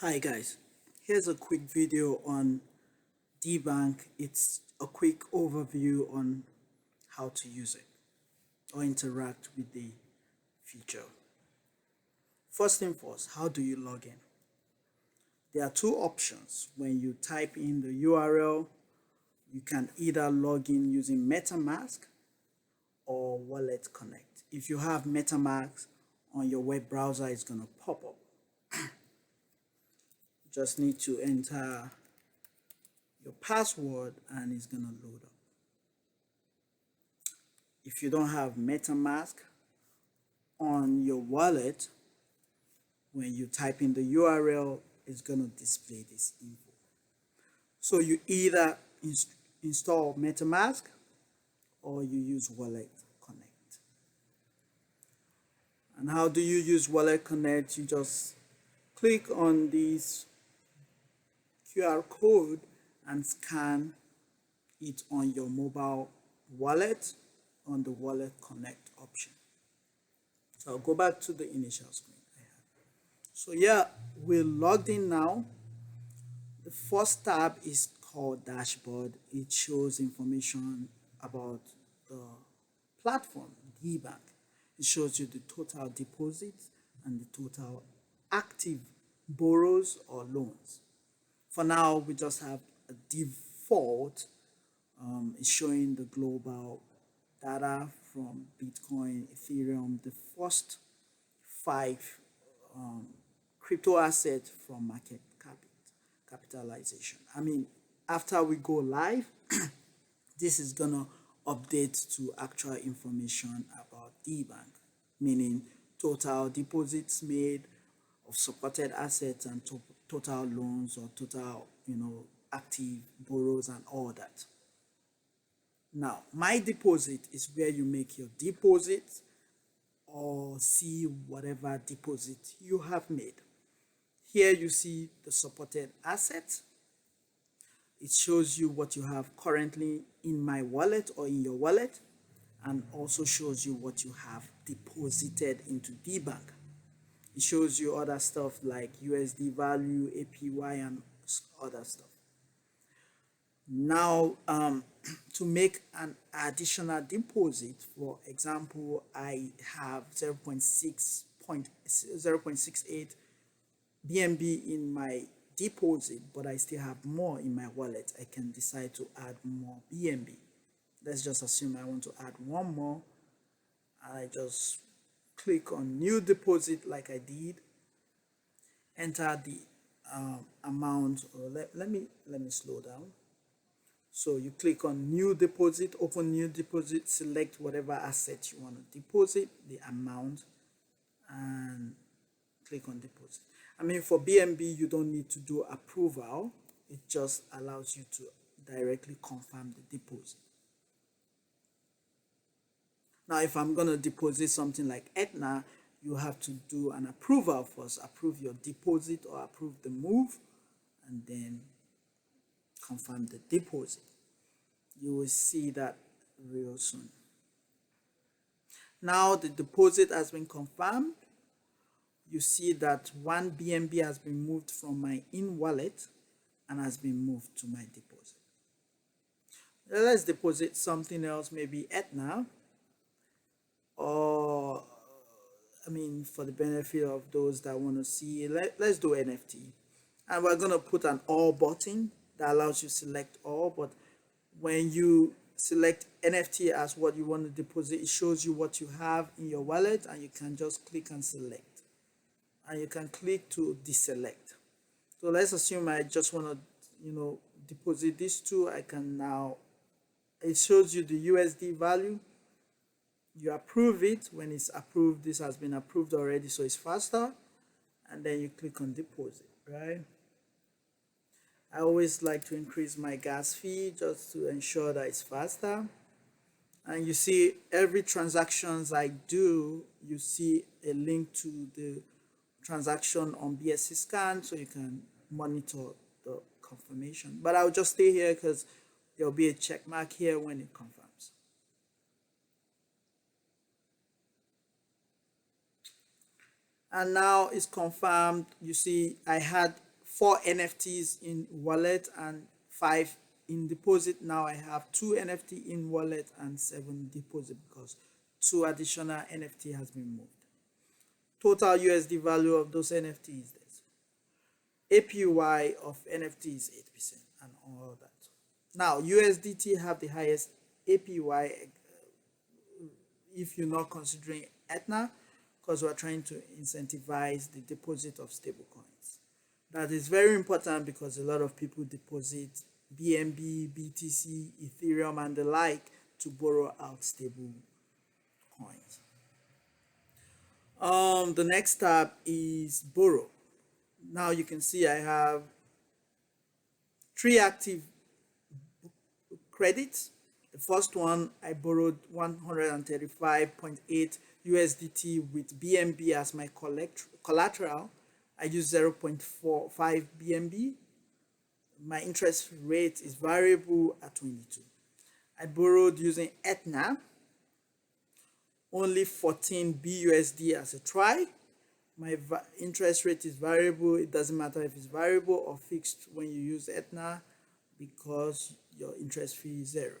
Hi guys, here's a quick video on Dbank. It's a quick overview on how to use it or interact with the feature. First thing first, how do you log in? There are two options. When you type in the URL, you can either log in using MetaMask or Wallet Connect. If you have MetaMask on your web browser, it's going to pop up. You just need to enter your password and it's going to load up. If you don't have MetaMask on your wallet, when you type in the URL, it's going to display this info. So you either install MetaMask or you use Wallet Connect. And how do you use Wallet Connect? You just click on this QR code and scan it on your mobile wallet on the Wallet Connect option. So I'll go back to the initial screen I had. So yeah, we're logged in now. The first tab is called Dashboard. It shows information about the platform, Dbank. It shows you the total deposits and the total active borrows or loans. For now, we just have a default. It's showing the global data from Bitcoin, Ethereum, the first five crypto assets from market capitalization. I mean, after we go live, this is gonna update to actual information about Dbank, meaning total deposits made of supported assets and total loans or total, active borrows and all that. Now, my deposit is where you make your deposit or see whatever deposit you have made. Here you see the supported assets. It shows you what you have currently in my wallet or in your wallet, and also shows you what you have deposited into Dbank. It shows you other stuff like USD value, APY, and other stuff. Now, to make an additional deposit, for example, I have 0.68 BNB in my deposit, but I still have more in my wallet. I can decide to add more BNB. Let's just assume I want to add one more. I just click on new deposit like I did, enter the amount, or let me slow down. So you click on new deposit, open new deposit, select whatever asset you want to deposit, the amount, and click on deposit. I mean, for BNB, you don't need to do approval. It just allows you to directly confirm the deposit. Now, if I'm going to deposit something like ETNA, you have to do an approval first, approve your deposit or approve the move, and then confirm the deposit. You will see that real soon. Now the deposit has been confirmed. You see that 1 BNB has been moved from my in wallet and has been moved to my deposit. Let's deposit something else, maybe ETNA, or for the benefit of those that want to see, let's do NFT. And we're going to put an all button that allows you to select all, but when you select NFT as what you want to deposit, it shows you what you have in your wallet, and you can just click and select, and you can click to deselect. So let's assume I just want to deposit these two. I can now, it shows you the USD value. You approve it. When it's approved, this has been approved already, so it's faster, and then you click on deposit, right? I always like to increase my gas fee just to ensure that it's faster. And you see every transactions I do, you see a link to the transaction on BSC scan, so you can monitor the confirmation. But I'll just stay here because there'll be a check mark here when it confirms. And now it's confirmed. You see I had 4 NFTs in wallet and 5 in deposit. Now I have 2 NFT in wallet and 7 deposit because 2 additional NFT has been moved. Total USD value of those NFTs, this APY of NFT is 8% and all that. Now USDT have the highest APY if you're not considering ETNA, because we're trying to incentivize the deposit of stablecoins. That is very important because a lot of people deposit BNB, BTC, Ethereum, and the like to borrow out stable coins. The next tab is borrow. Now you can see I have 3 active credits. The first one, I borrowed 135.8 USDT with BNB as my collateral. I use 0.45 BNB. My interest rate is variable at 22. I borrowed using ETNA, only 14 BUSD as a try. My interest rate is variable. It doesn't matter if it's variable or fixed when you use ETNA because your interest fee is 0.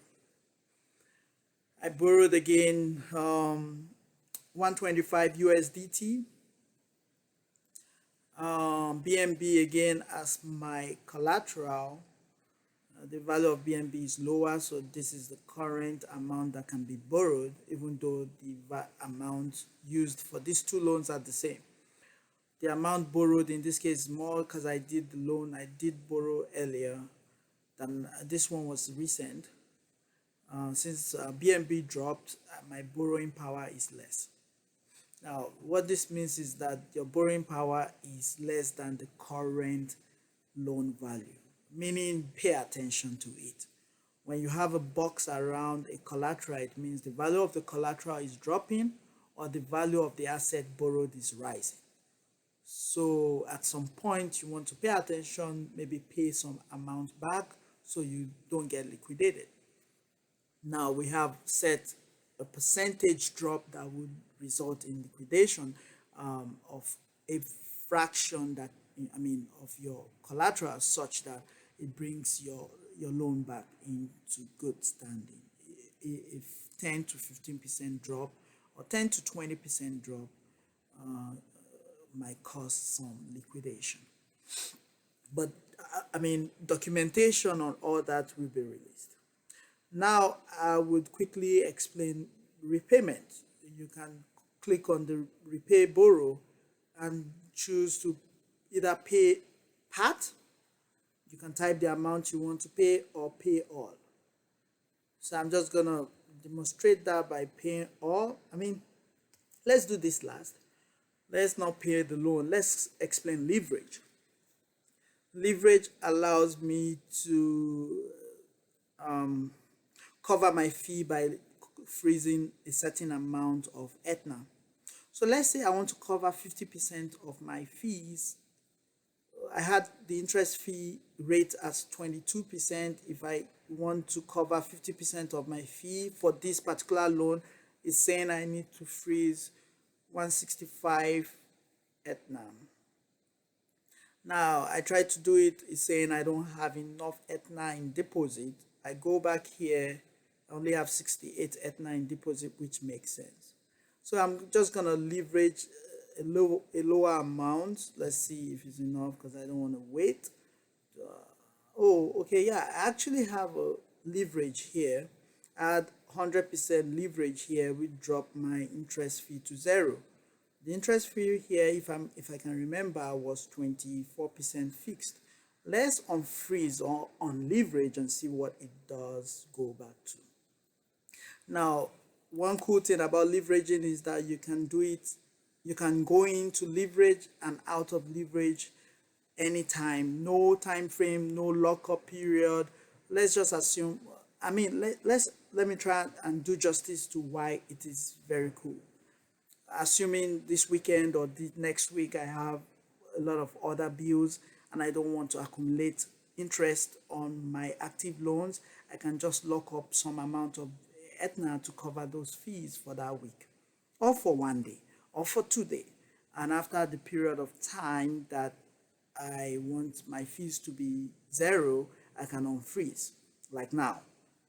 I borrowed again 125 USDT. BNB again as my collateral. The value of BNB is lower, so this is the current amount that can be borrowed, even though the amount used for these 2 loans are the same. The amount borrowed in this case is more because I did the loan, I did borrow earlier than this one was recent. Since BNB dropped, my borrowing power is less. Now, what this means is that your borrowing power is less than the current loan value, meaning pay attention to it. When you have a box around a collateral, it means the value of the collateral is dropping or the value of the asset borrowed is rising. So at some point you want to pay attention, maybe pay some amount back so you don't get liquidated. Now we have set a percentage drop that would result in liquidation of a fraction that of your collateral, such that it brings your loan back into good standing. If 10 to 15% drop or 10 to 20% drop might cause some liquidation. But documentation on all that will be released. Now I would quickly explain repayment. You can click on the repay borrow and choose to either pay part. You can type the amount you want to pay or pay all. So I'm just gonna demonstrate that by paying all. Let's do this last. Let's not pay the loan. Let's explain leverage. Leverage allows me to cover my fee by freezing a certain amount of ETNA. So let's say I want to cover 50% of my fees. I had the interest fee rate as 22%. If I want to cover 50% of my fee for this particular loan, it's saying I need to freeze 165 ETNA. Now I try to do it, it's saying I don't have enough ETNA in deposit. I go back here, I only have 68 ETNA in deposit, which makes sense. So I'm just gonna leverage a lower amount. Let's see if it's enough because I don't want to wait. Oh, okay, yeah, I actually have a leverage here. Add 100% leverage here, we drop my interest fee to 0. The interest fee here, if I can remember, was 24% fixed. Let's unfreeze or unleverage and see what it does go back to. Now, one cool thing about leveraging is that you can do it, you can go into leverage and out of leverage anytime, no time frame, no lockup period. Let's just assume, let me try and do justice to why it is very cool. Assuming this weekend or the next week I have a lot of other bills and I don't want to accumulate interest on my active loans, I can just lock up some amount of ETNA to cover those fees for that week, or for 1 day, or for 2 days. And after the period of time that I want my fees to be zero, I can unfreeze. Like now,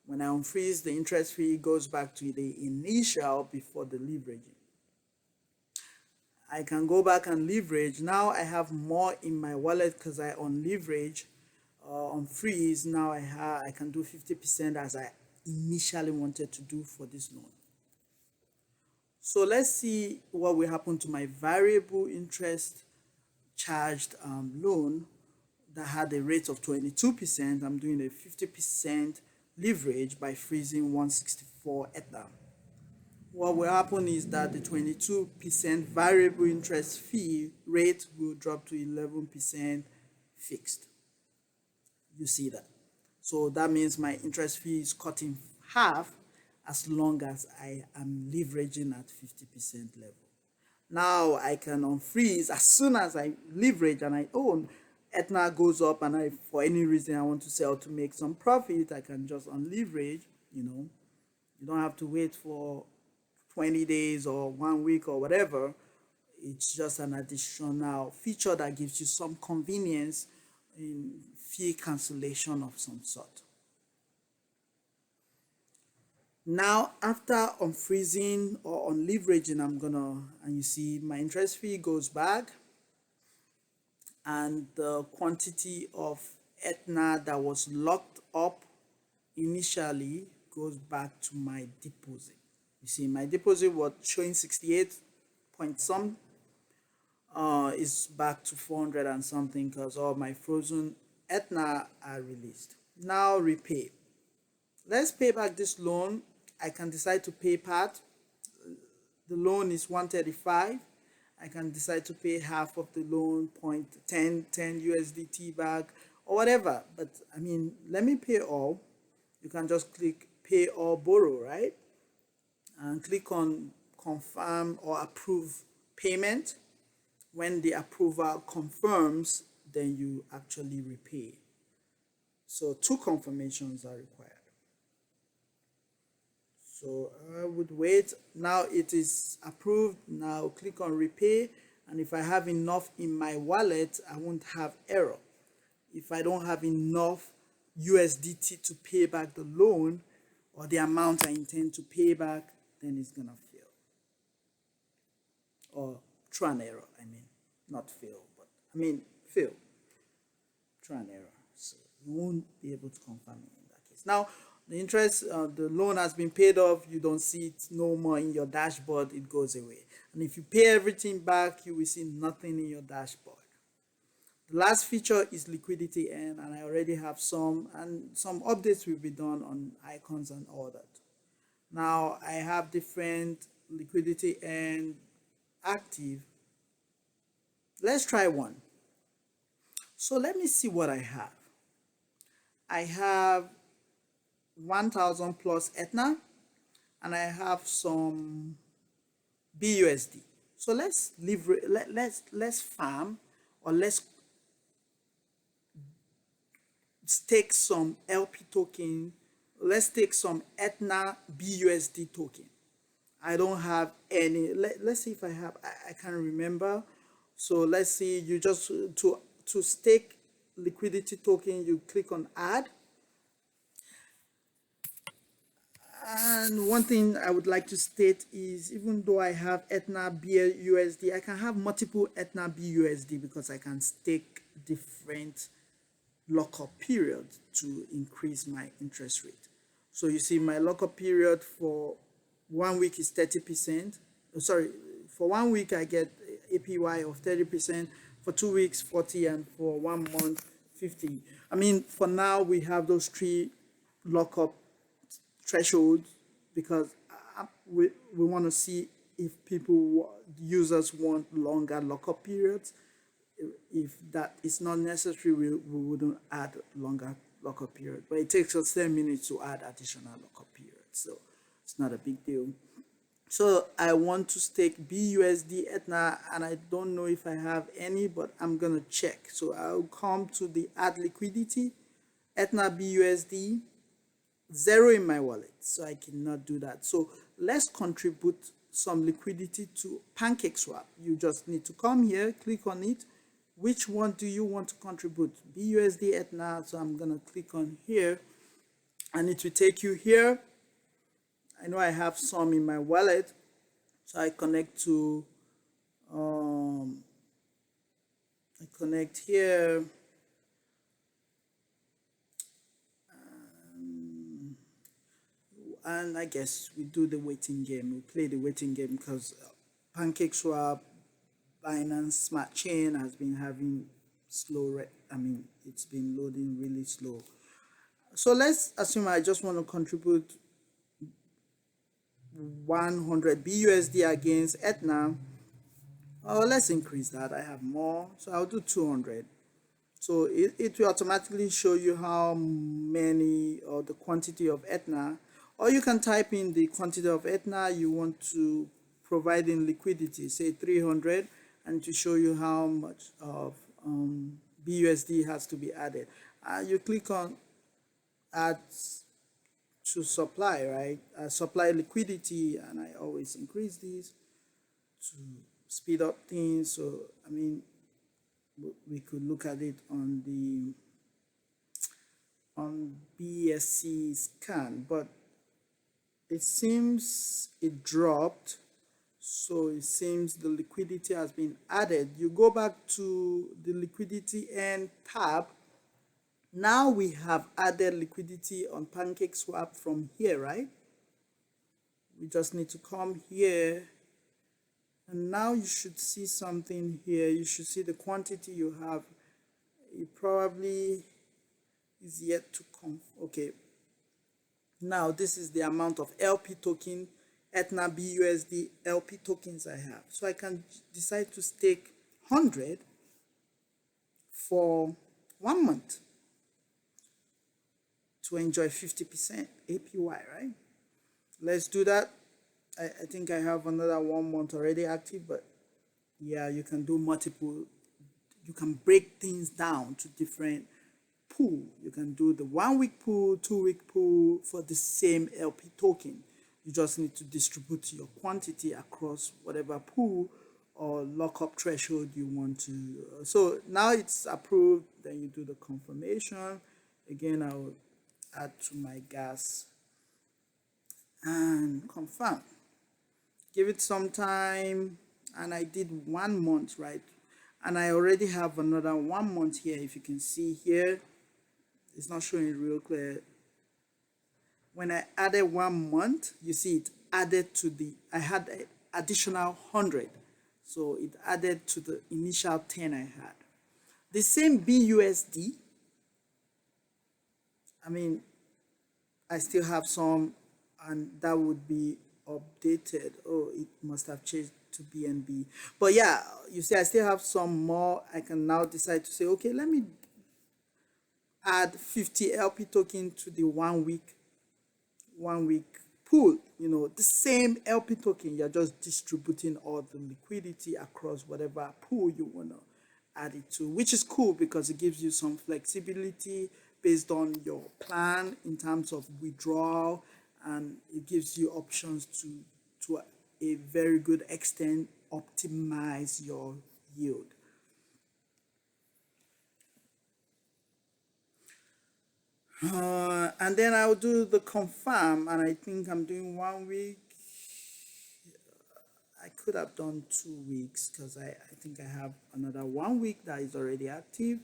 when I unfreeze, the interest fee goes back to the initial before the leveraging. I can go back and leverage. Now I have more in my wallet because I on leverage, on freeze. Now I can do 50% as I initially wanted to do for this loan. So let's see what will happen to my variable interest charged loan that had a rate of 22%. I'm doing a 50% leverage by freezing 164 ETHA. What will happen is that the 22% variable interest fee rate will drop to 11% fixed. You see that? So that means my interest fee is cut in half as long as I am leveraging at 50% level. Now I can unfreeze as soon as I leverage and I own. ETNA goes up and for any reason I want to sell to make some profit, I can just unleverage. You don't have to wait for 20 days or 1 week or whatever. It's just an additional feature that gives you some convenience in fee cancellation of some sort. Now, after unfreezing or unleveraging, and you see my interest fee goes back, and the quantity of ETNA that was locked up initially goes back to my deposit. You see, my deposit was showing 68 point some, is back to 400 and something because all my frozen ETNA are released. Now repay. Let's pay back this loan. I can decide to pay part. The loan is 135. I can decide to pay half of the loan, 10 USDT back or whatever. But I mean, let me pay all. You can just click pay or borrow, right? And click on confirm or approve payment. When the approval confirms, then you actually repay. So 2 confirmations are required. So I would wait. Now it is approved. Now click on repay. And if I have enough in my wallet, I won't have error. If I don't have enough USDT to pay back the loan or the amount I intend to pay back, then it's gonna fail. Or through an error, not fail, but fail through an error. So you won't be able to confirm it in that case. Now, the interest, the loan has been paid off. You don't see it no more in your dashboard. It goes away. And if you pay everything back, you will see nothing in your dashboard. The last feature is liquidity and I already have some updates will be done on icons and all that. Now I have different liquidity and active. Let's try one. So let me see what I have. I have 1,000 plus ETNA and I have some BUSD. So let's farm, or let's take some LP token. Let's take some ETNA BUSD token. I don't have any. Let's see if I have. I can't remember. So let's see. You just to stake liquidity token. You click on add. And one thing I would like to state is, even though I have ETNA BUSD, I can have multiple ETNA BUSD because I can stake different lockup periods to increase my interest rate. So you see my lockup period for 1 week is 30%. Sorry, for 1 week I get APY of 30%, for 2 weeks 40, and for 1 month 50. For now we have those 3 lockup thresholds because we want to see if users want longer lockup periods. If that is not necessary, we wouldn't add longer lockup period. But it takes us 10 minutes to add additional lockup periods, so it's not a big deal. So I want to stake BUSD ETNA, and I don't know if I have any, but I'm gonna check. So I'll come to the add liquidity, ETNA BUSD, 0 in my wallet, so I cannot do that. So let's contribute some liquidity to PancakeSwap. You just need to come here, click on it, which one do you want to contribute? BUSD, ETNA. So I'm going to click on here and it will take you here. I know I have some in my wallet. So I connect to, I connect here. And I guess we do the waiting game. We play the waiting game because PancakeSwap, Binance Smart Chain has been having slow, it's been loading really slow. So let's assume I just want to contribute 100 BUSD against ETNA. Oh, let's increase that. I have more, so I'll do 200. So it will automatically show you how many or the quantity of ETNA, or you can type in the quantity of ETNA you want to provide in liquidity, say 300, and to show you how much of BUSD has to be added. You click on add to supply, right? Supply liquidity, and I always increase these to speed up things. So I mean, we could look at it on the BSC scan, but it seems it dropped. So it seems the liquidity has been added. You go back to the liquidity end tab. Now we have added liquidity on PancakeSwap from here, right? We just need to come here, and now you should see something here. You should see the quantity you have. It probably is yet to come. Okay. Now this is the amount of LP token, ETNA BUSD LP tokens I have. So I can decide to stake 100 for 1 month to enjoy 50% APY, right? Let's do that. I think I have another 1 month already active, but yeah, you can do multiple. You can break things down to different pool. You can do the 1 week pool, 2 week pool for the same LP token. You just need to distribute your quantity across whatever pool or lockup threshold you want to. So now it's approved, then you do the confirmation. Again, I will add to my gas and confirm. Give it some time, and I did 1 month, right? And I already have another 1 month here. If you can see here, it's not showing real clear. When I added 1 month, you see it added to the, I had an additional 100. So it added to the initial 10 I had. The same BUSD, I mean, I still have some, and that would be updated. Oh, it must have changed to BNB. But yeah, you see, I still have some more. I can now decide to say, okay, let me add 50 LP token to the 1 week pool. You know, the same LP token, you're just distributing all the liquidity across whatever pool you want to add it to, which is cool because it gives you some flexibility based on your plan in terms of withdrawal, and it gives you options to a very good extent optimize your yield. And then I'll do the confirm, and I think I'm doing 1 week. I could have done 2 weeks because I think I have another 1 week that is already active,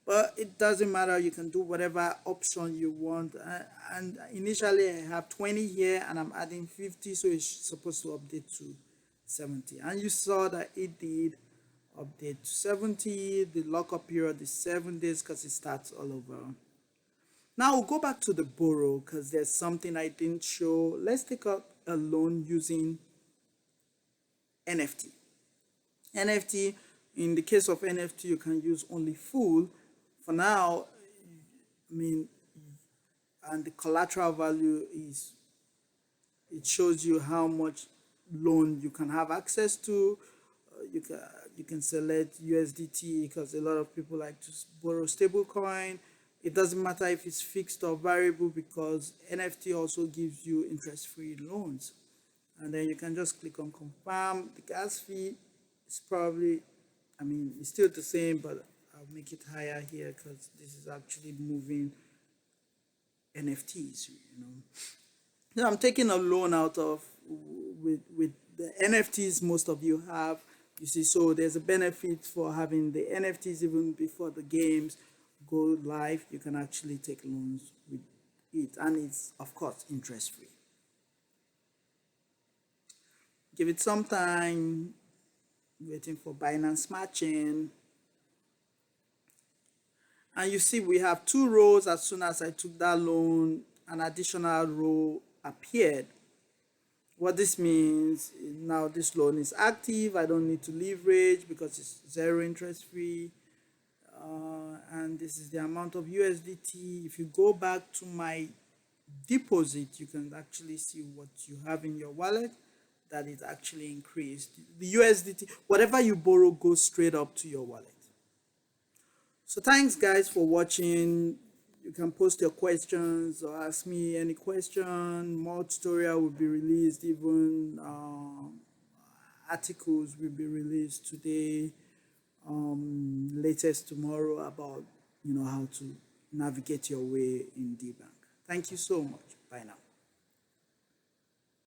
but it doesn't matter. You can do whatever option you want. And initially I have 20 here and I'm adding 50, so it's supposed to update to 70. And you saw that it did update to 70. The lockup period is 7 days because it starts all over. Now we'll go back to the borrow because there's something I didn't show. Let's take up a loan using NFT. NFT, in the case of NFT, you can use only full. For now, I mean, and the collateral value is, it shows you how much loan you can have access to. You can select USDT because a lot of people like to borrow stable coin. It doesn't matter if it's fixed or variable because NFT also gives you interest-free loans. And then you can just click on confirm. The gas fee is probably I mean, it's still the same, but I'll make it higher here because this is actually moving NFTs, you know. So I'm taking a loan out of with the NFTs most of you have. You see, so there's a benefit for having the NFTs even before the games go live. You can actually take loans with it, and it's of course interest free. Give it some time, waiting for Binance matching. And you see we have two rows. As soon as I took that loan, an additional row appeared. What this means now, this loan is active. I don't need to leverage because it's zero interest free. And this is the amount of USDT. If you go back to my deposit, you can actually see what you have in your wallet, that it actually increased. The USDT, whatever you borrow goes straight up to your wallet. So thanks guys for watching. You can post your questions or ask me any question. More tutorial will be released, even articles will be released today, latest tomorrow, about how to navigate your way in Dbank. Thank you so much. Bye now.